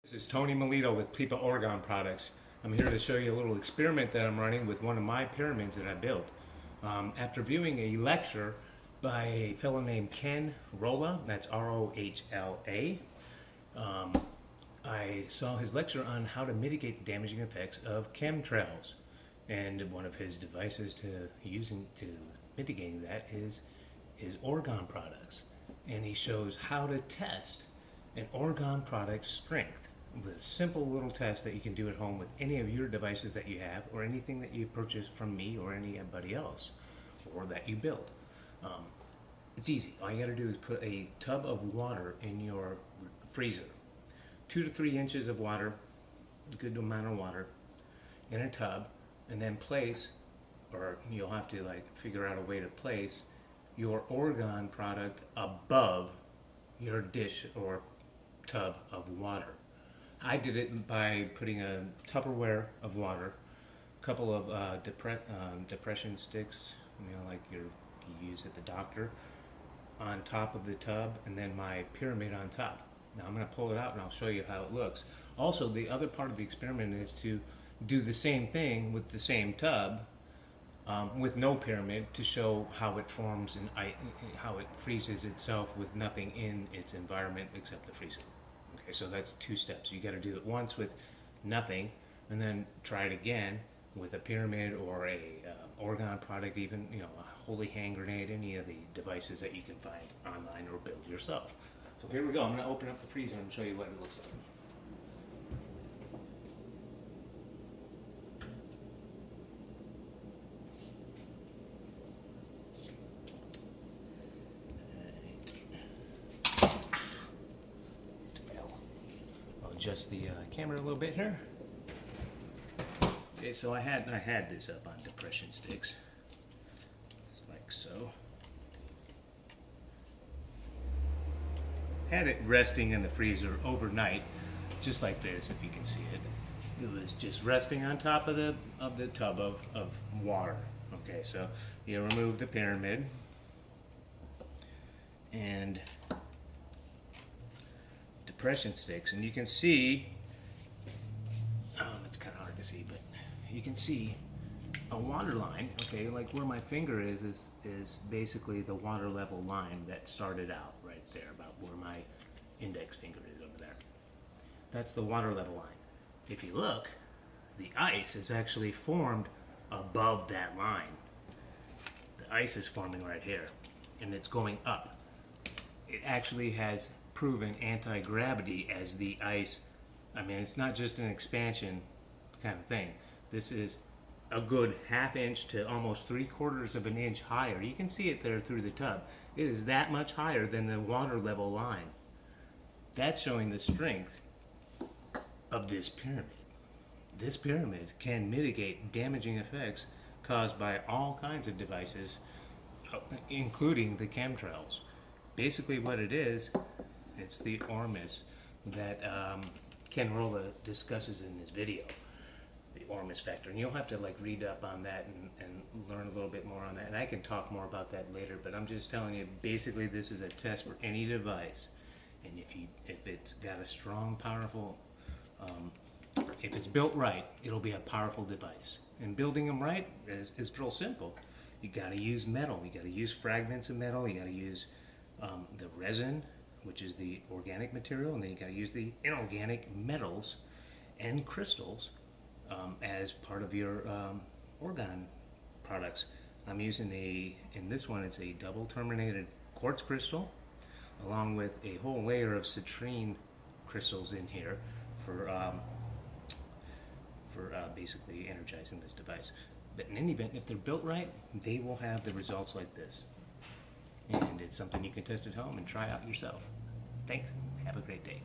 This is Tony Melito with Orgone products. I'm here to show you a little experiment that I'm running with one of my pyramids that I built. After viewing a lecture by a fellow named Ken Rohla, that's R-O-H-L-A, I saw his lecture on how to mitigate the damaging effects of chemtrails. And one of his devices to mitigating that is Orgone products. And he shows how to test an Orgone product's strength with a simple little test that you can do at home with any of your devices that you have, or anything that you purchase from me or anybody else, or that you build. It's easy. All you got to do is put a tub of water in your freezer, 2 to 3 inches of water, a good amount of water, in a tub, and then place, or you'll have to figure out a way to place your Orgone product above your dish or tub of water. I did it by putting a Tupperware of water, a couple of depression sticks, like you use at the doctor, on top of the tub, and then my pyramid on top. Now I'm going to pull it out and I'll show you how it looks. Also, the other part of the experiment is to do the same thing with the same tub, with no pyramid, to show how it forms and how it freezes itself with nothing in its environment except the freezer. Okay, so that's 2 steps. You got to do it once with nothing, and then try it again with a pyramid or a Orgone product, even a holy hand grenade, any of the devices that you can find online or build yourself. So here we go. I'm going to open up the freezer and show you what it looks like. Adjust the camera a little bit here. Okay, so I had this up on depression sticks, just like so. Had it resting in the freezer overnight, just like this, if you can see it. It was just resting on top of the tub of water. Okay, so you remove the pyramid and depression sticks, and you can see, it's kind of hard to see, but you can see a water line. Okay, like where my finger is basically the water level line that started out right there, about where my index finger is over there. That's the water level line. If you look, the ice is actually formed above that line. The ice is forming right here, and it's going up. It actually has proven anti-gravity as the ice. It's not just an expansion kind of thing. This is a good 1/2 inch to almost 3/4 of an inch higher. You can see it there through the tub. It is that much higher than the water level line. That's showing the strength of this pyramid. This pyramid can mitigate damaging effects caused by all kinds of devices, including the chemtrails. Basically what it is, it's the Ormus that Ken Rohla discusses in his video, the Ormus factor. And you'll have to read up on that and learn a little bit more on that. And I can talk more about that later, but I'm just telling you, basically this is a test for any device. And if it's got a strong, powerful, if it's built right, it'll be a powerful device. And building them right is real simple. You got to use metal. You got to use fragments of metal. You got to use the resin, which is the organic material, and then you got to use the inorganic metals and crystals as part of your Orgone products. I'm using in this one, it's a double terminated quartz crystal, along with a whole layer of citrine crystals in here for basically energizing this device. But in any event, if they're built right, they will have the results like this. And it's something you can test at home and try out yourself. Thanks. Have a great day.